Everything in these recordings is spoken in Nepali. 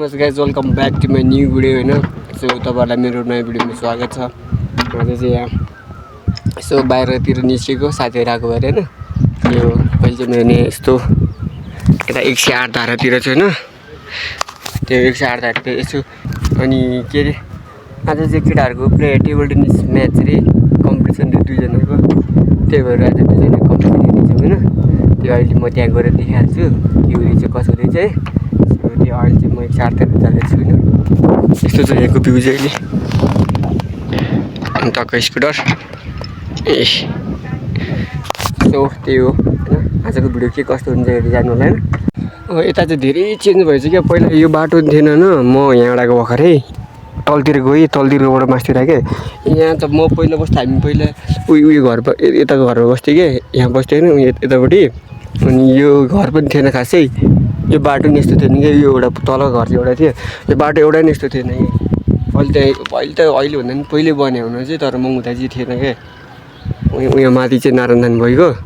नमस्कार guys welcome back to my new video होइन। सो तपाईँहरूलाई मेरो नयाँ भिडियोमा स्वागत छ। मैले चाहिँ यहाँ यसो बाहिरतिर निस्केको साथीहरू आएको भएर होइन। यो अहिले चाहिँ मैले यस्तो यता 108 धारातिर चाहिँ होइन, त्यो 108 धारातिर यसो अनि के अरे आज चाहिँ केटाहरूको पुरै टेबल टेनिस म्याच अरे कम्पिटिसन दुईजनाको, त्यही भएर आज दुईजना कम्पिटिसन हेर्नेछौँ होइन। त्यो अहिले म त्यहाँ गएर देखाइहाल्छु के चाहिँ कसो रहेछ है। त्यो अहिले चाहिँ म 108 तिर जाँदैछु होइन। यस्तो छ यहाँको भ्यू चाहिँ अहिले, अनि टक्क स्कुटर ए सो त्यही हो होइन। आजको भिडियो के कस्तो हुन्छ हेर्दै जानु होला होइन। अब यता चाहिँ धेरै चेन्ज भएछ क्या, पहिला यो बाटो थिएन होइन। म यहाँबाट भर्खरै तलतिर गएँ, तलतिरबाट मासतिर आएँ क्या। यहाँ त म पहिला बस्थेँ, हामी पहिला उयो घर यताको घरमा बस्थ्यो क्या, यहाँ बस्थ्यो होइन यतापट्टि। अनि यो घर पनि थिएन खासै, यो बाटो नि यस्तो थिएन क्या। यो एउटा तल घर चाहिँ एउटा थियो, यो बाटो एउटा नि यस्तो थिएन कि। अहिले भन्दा पनि पहिल्यै बन्यो हुन चाहिँ, तर म हुँदा चाहिँ थिएन क्या। उयो माथि चाहिँ नारायणधान भइगयो,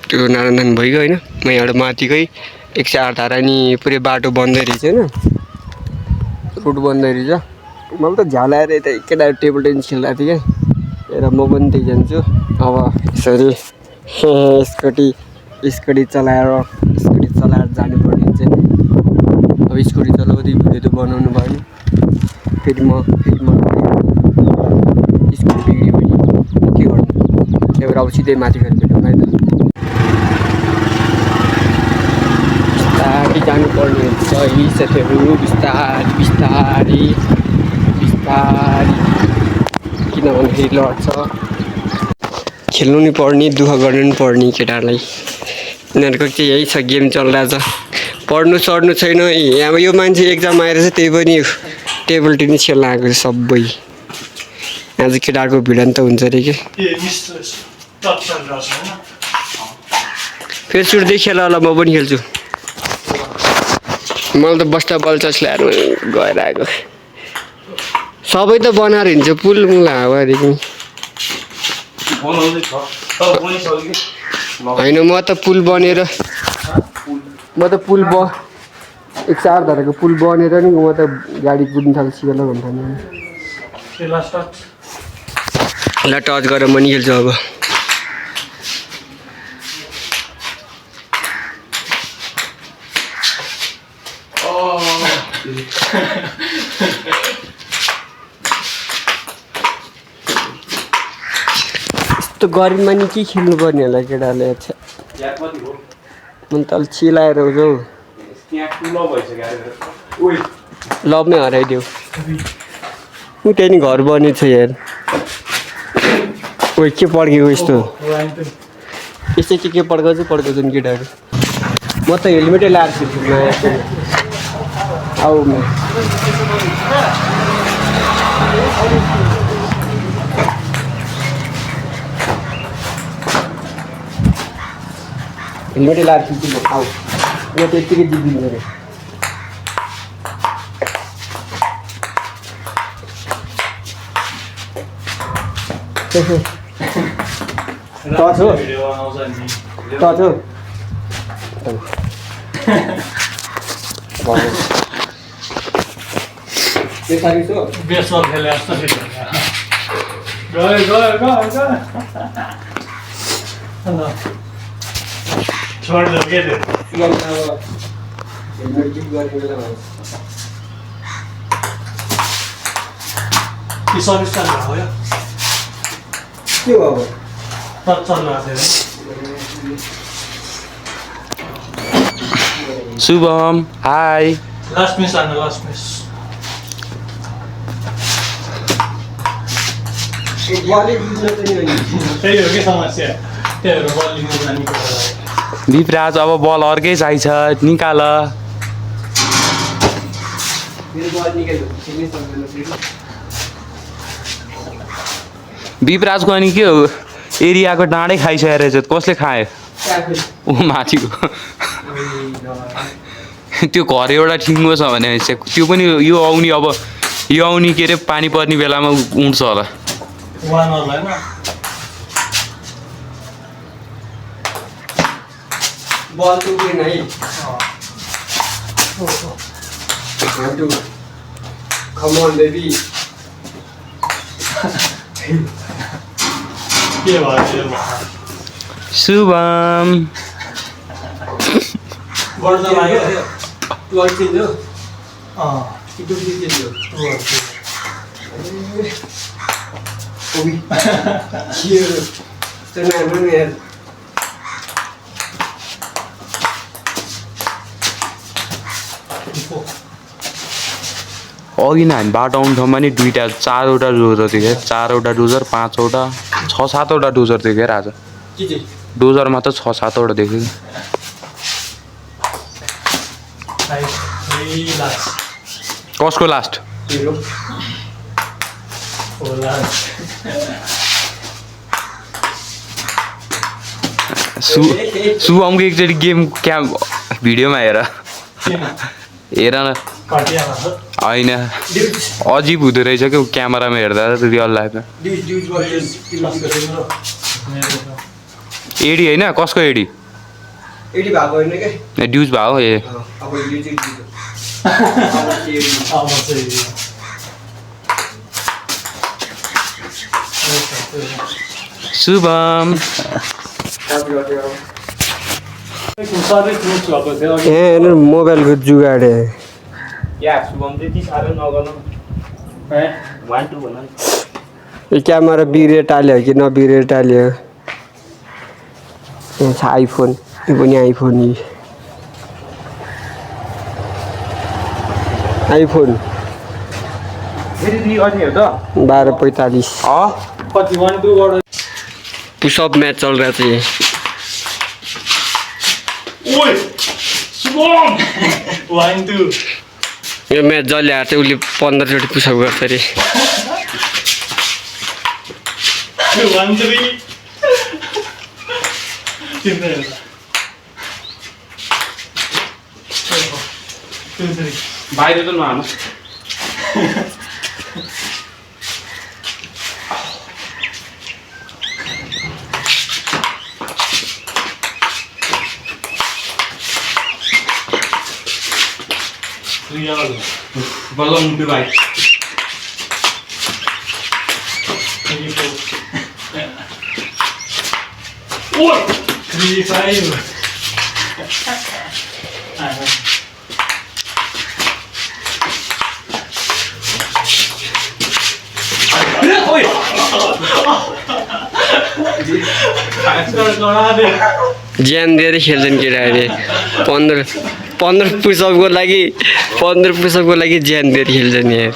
त्यो नारायणधान भइगयो होइन। म यहाँबाट माथिकै 108 धारा नि पुरै बाटो बन्दै रहेछ होइन, रोड बन्दै रहेछ। मलाई त झ्यालाएर यता केटाहरू टेबल टेनिस खेलिरहेको थियो क्या, र म पनि त्यही जान्छु अब यसरी स्कुटी चलाएर जानुपर्ने हुन्छ नि। अब स्कुटी चलाउँदै भिडियो त बनाउनु भयो नि, फेरि म स्कुटी बिग्रियो भने के गर्नु, त्यही भएर अब सिधै माथि गएर भेटौँ है त। बिस्तारै जानुपर्ने हुन्छ यी साथीहरू, बिस्तारै किनभने फेरि लड्छ। खेल्नु नि पर्ने, दुःख गर्नु नि पर्ने केटाहरूलाई। यिनीहरूको चाहिँ यही छ, गेम चलिरहेछ। पढ्नु सर्नु छैन। अब यो मान्छे एक्जाम आएर चाहिँ त्यही पनि टेबल टेनिस खेल्न आएको छ सबै। आज केटाहरूको भिडन त हुन्छ अरे कि फेरि सुट्दै खेल होला, म पनि खेल्छु। मलाई त बस्दा बल चस्लाएर गएर आएको। सबै त बनाएर हिँड्छ पुल मुला हावादेखि होइन। म त पुल बनेर 108 धाराको पुल बनेर नि म त गाडी कुद्नु थाल्छु होला भन्दा नि। ल टच गरेर म नि खेल्छु अब। यस्तो गरिबमा नि के खेल्नु पर्ने होला केटाहरूले। अच्छा म त अलि चिलाएर हौ लभमै हराइदेऊ। त्यहाँ नि घर बनेको छ यार। ओइ के पड्केको यस्तो के पड्काउँछ नि केटाहरू। म त हेलमेटै लाएर छिर्छु आऊ। हेलमेटै लाएर छिर्छु म आऊ। म त्यत्तिकै जित्दिनु अरे। टच हो बेसबल खेले जस्तो छोडिदियो के त्यो सर्भिस चालु भयो के हो अब चल्नु भएको थियो। शुभम हाई। लास्ट मिस आउनु, लास्ट मिस त्यही हो कि समस्या। त्यही भएर बल लिनु जाने कुरा। दिपराज अब बल अर्कै चाहिन्छ, निकाल। दिपराजको अनि के हो, एरियाको डाँडै खाइसकेको रहेछ। कसले खायो? ऊ माथिको त्यो घर एउटा ठिङ्गो छ भने त्यो पनि यो आउने, अब यो आउने के अरे पानी पर्ने बेलामा उड्छ होला। बल टुक्रेन है। Do. Come on, baby. के भयो शुभम बढ्न लाग्यो 12 change हो? अँ 2 change हो? Ui. Here. So now I'm going to अघि नै हामी बाटो आउने ठाउँमा नि 4वटा डोजर थियो क्या 4वटा डोजर 5वटा 6-7वटा डोजर थियो क्या आज डोजरमा त 6-7वटा देख्यो कसको लास्ट शुभमको एकचोटि गेम भिडियोमा हेर न होइन अजिब हुँदो रहेछ क्या क्यामेरामा हेर्दा रियल लाइफमा एडी होइन कसको एडी एडी भएको होइन के ड्युज भयो ए अब यो चाहिँ शुभम ए मोबाइलको जुगाड शुभम त्यति साह्रो नगर्नु 1-2 भन यो क्यामेरा बिग्रिएर टाल्यो कि नबिग्रिएर टाल्यो यहाँ छ आइफोन यो पनि आइफोन आइफोन फेरि अझै हेर त 12:45 कति 1-2 बाट पुसअप मैच चल रहा था ये ओए शुभम 1-2 यो मैच जसले हार्छ उसले 15 चोटि पुसअप गर्छ अरे 1-3 तिम्रो हेर 2-3 बाहिर त नहाल्नु बल्ल मुटु भाइ ओए 3-5 ज्यान दिएर खेल्छन् केटाहरूले 15 पुसअपको लागि 15 पुसअपको लागि ज्यान दिएर खेल्छन् यहाँ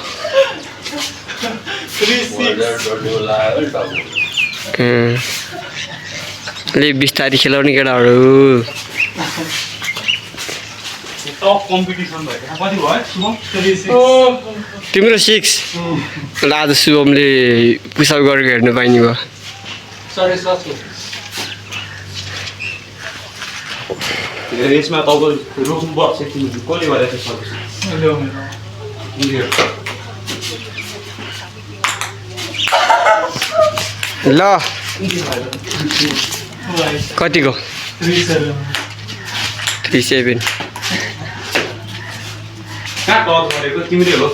ले बिस्तारी खेलाउने केटाहरू टप कम्पिटिसन भयो कति भयो तिम्रो 6 ल आज शुभमले पुसअप गरेर हेर्नु पाइने भयो रेसमा तपाईँ रोक्नु पर्छ तिमीहरू कसले गरेर सर्भिस ल कतिको 3-7 कहाँ टच गरेको तिमीले हो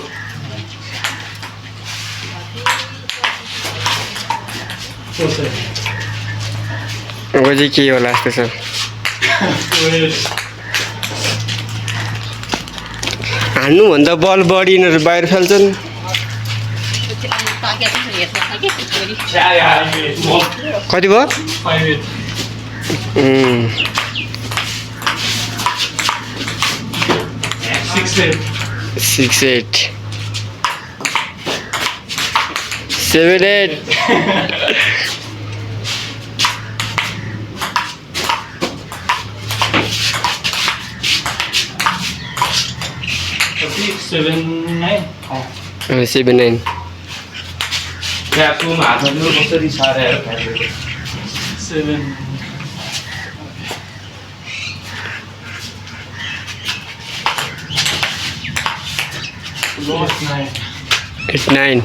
अब चाहिँ के होला जस्तो छ हान्नुभन्दा बल बढी यिनीहरू बाहिर फाल्छन् कति भयो 6-8 7-8 7-9 क्याप्सुम हातमा कसरी सारेर खाएको 7 8-9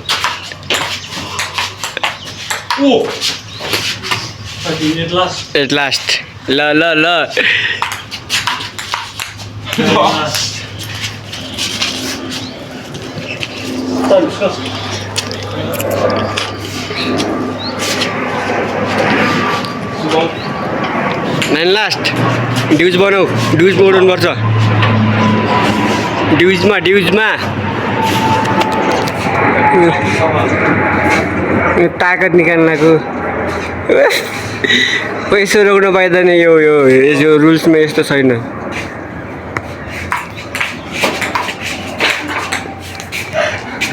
Oh! At last. La. last. Nine last dues बनाऊ ड्युज बनाउनुपर्छ ड्युजमा ताकत निकाल्नको पैसा रोक्न पाइँदैन यो रुल्समा यस्तो छैन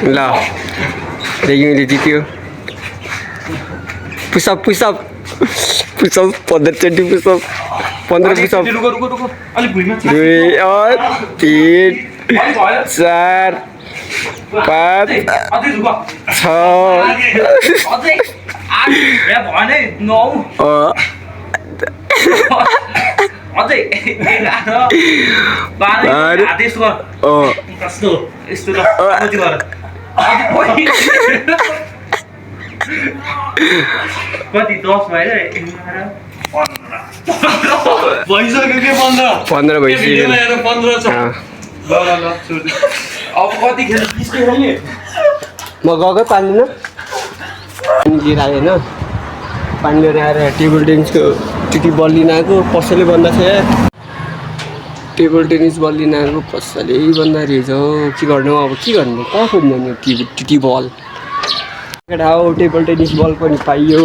ल रेगिमीले जित्यो पुसअप 15 चोटि पुसअप 15 पुसअप 2 3 4 5 6 कति 10 भएर भइसक्यो के 15 भइसक्यो 15 छ अब कति खेल किसको हो नि म गएकै पानी लिएर आएँ होइन पानी लिएर आएर टेबल टेनिसको टिटी बल लिन आएको पसलै बन्दा छ यार टेबल टेनिस बल लिन आएको पसलै बन्दा रहेछ के गर्नु अब के गर्नु कहाँ खोज्नु नि टिटी बल हो टेबल टेनिस बल पनि पाइयो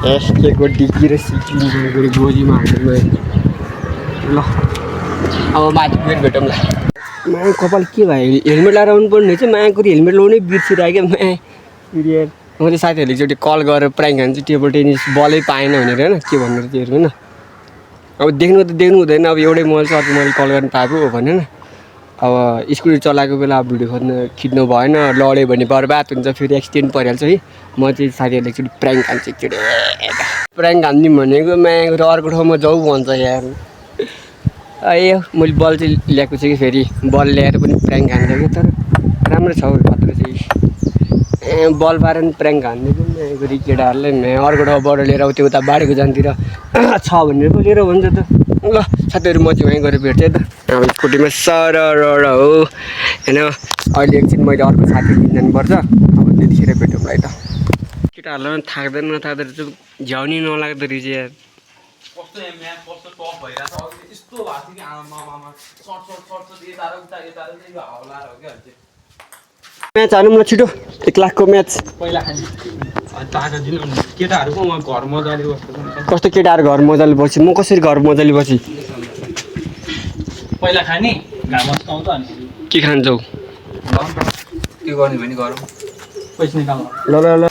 एसकेको डिकी र सिक्किम गोजीमा हाल्नु ल अब माथि फेरि भेटौँ ल माया कपाल के भयो हेलमेट लगाएर आउनु पर्ने चाहिँ मायाको हेलमेट लगाउनै बिर्सिरहेको क्या माया मैले साथीहरूले एकचोटि कल गरेर प्राइङ खान्छु टेबल टेनिस बलै पाएन भनेर होइन के भन्नु त्योहरू होइन अब देख्नु त देख्नु हुँदैन अब एउटै मोबाइल छ अर्को मैले कल गर्नु पाएको हो भने होइन अब स्कुटी चलाएको बेला अब भिडियो खिच्नु भएन लड्यो भने बर्बाद हुन्छ फेरि एक्सिडेन्ट परिहाल्छ है म चाहिँ साथीहरूले एकचोटि प्राइङ खान्छु एकचोटि प्राइङ खानिदिउँ भनेको मायाको र अर्को ठाउँमा जाउँ भन्छ यार ए मैले बल चाहिँ ल्याएको छु कि फेरि बल ल्याएर पनि प्राइङ खान्छ कि तर राम्रो छ खतरा चाहिँ बल पारेर पनि प्राइङ खानिदिएको मायाको केटाहरूलाई अर्को ठाउँबाट लिएर त्यो उता बाढीको जानतिर छ भनेर पो लिएर भन्छ त ल साथीहरू म चाहिँ वहीँ गएर भेट्थेँ त अब स्कुटीमा सर हो होइन अहिले एकछिन मैले अर्को साथी किन्नुपर्छ अब त्यतिखेर भेटौँ है त केटाहरूलाई पनि थाक्दैन नथाक्दैन चाहिँ झ्याउनी नलाग्दो रहेछ यार कस्तो म्याच कस्तो टप भइरहेछ यस्तो भएको थियो कि आमामा सर्ट यता र उता हाउला हो क्या म्याच हानौँ न छिटो 1 लाखको म्याच पहिला खाने ताजा दिनु केटाहरूको म घर मजाले बस्छु कस्तो केटाहरू घर मजाले बस्छु म कसरी घर मजाले बसी पहिला खाने घाम आउँछ अनि के खान्छौ के गर्ने भने गरौँ पैसा निकाल्नु ल ल ल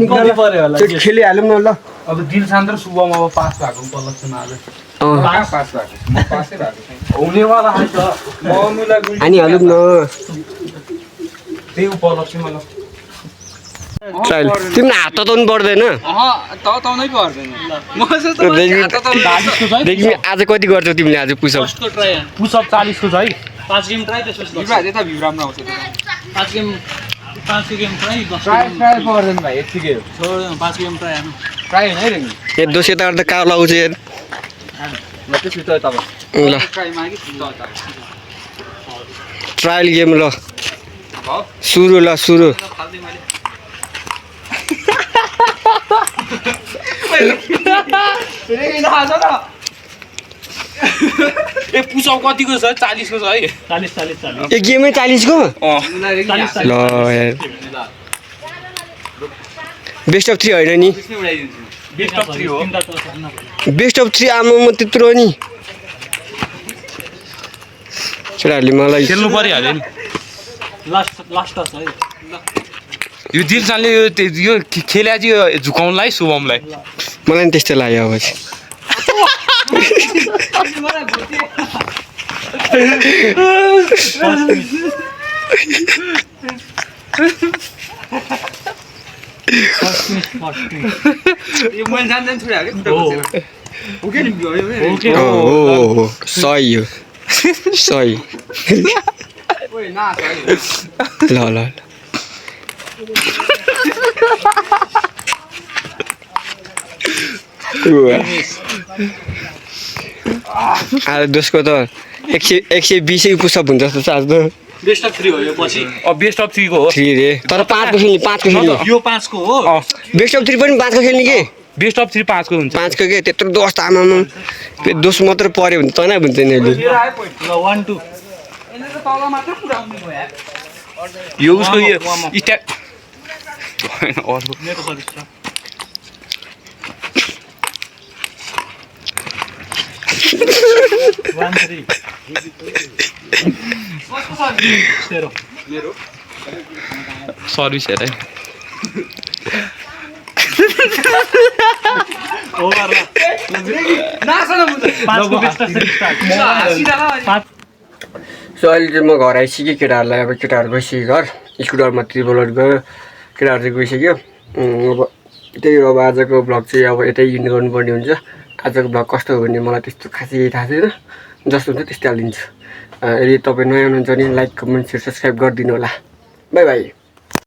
निकाल पर्यो होला त्यो खेलिहालौँ न ल अब दिलशान र शुभम अब पास भएको उपलक्ष्यमा आज पास भएको म पासै भएको छैन हुनेवाला आइछ मम्मीलाई हानिहालौँ न त्यही उपलक्ष्यमा ल ट्रायल तिमीलाई हात तताउनु पर्दैन तताउनै पर्दैन देखि आज कति गर्छौ तिमीले आज पुसअप पुसअप 40 को छ है 5 गेम ट्राई त्यसपछि यता भ्यू राम्रो आउँछ 5 गेम ट्राई ट्राई पर्दैन भाइ यतिकै हो छोड 5 गेम ट्राई हानु ट्राई होइन है रे ए दोसे त अर्ध कालो आउँछ यार ल त्यसपछि त तपाईँ ल ट्राई मागी ट्रायल गेम ल सुरु ल सुरु ए पुसअप कतिको छ 40 को छ है 40 ए गेमै 40 को ल यार बेस्ट अफ 3 होइन नि बेस्ट अफ 3 हो बेस्ट अफ 3 आमा म त्यत्रो नि केटाहरूले मलाई खेल्नु परिहाल्यो नि लास्ट छ है यो दिलशानले यो खेल्या चाहिँ झुकाउनलाई शुभमलाई मलाई नि त्यस्तो लाग्यो अब चाहिँ यो मैले जान्दैन छोडिहाल्यो ओके नि हो सही हो सही ओइ ना सही ल ल आज दोस्को त 120 पुसअप हुन्छ जस्तो छ आज त बेस्ट अफ 3 हो यो पछि बेस्ट अफ 3 को हो 3 रे तर 5 को खेल्ने 5 को खेल्ने यो 5 को हो बेस्ट अफ 3 पनि 5 को खेल्ने के बेस्ट अफ 3 5 को हुन्छ 5 को के त्यत्रो दोष त आमामा दोष मात्र पर्यो भने तनाव हुन्छ नि अहिले ल 1 2 यसले त तल मात्र पुराउने भयो यार यो उसको यो स्ट्याक हैन अर्को मेरो सजिलो छ One three. Zero. सर्भिस हेरे Over lah. नासन मुझे 5 को बेस्ट अफ 3 स्टार्ट सो अहिले चाहिँ म घर आइसकेँ केटाहरूलाई अब केटाहरू गइसक्यो घर स्कुटरमा त्रिबलट गयो केटाहरू चाहिँ गइसक्यो अब त्यही हो अब आजको भ्लग चाहिँ अब यतै इन्ड गर्नुपर्ने हुन्छ आजको भ्लग कस्तो हो भने मलाई त्यस्तो खासै थाहा छैन जस्तो हुन्छ त्यस्तै हालिदिन्छु यदि तपाईँ नयाँ हुनुहुन्छ भने लाइक कमेन्ट सेयर सब्सक्राइब गरिदिनु होला बाई बाई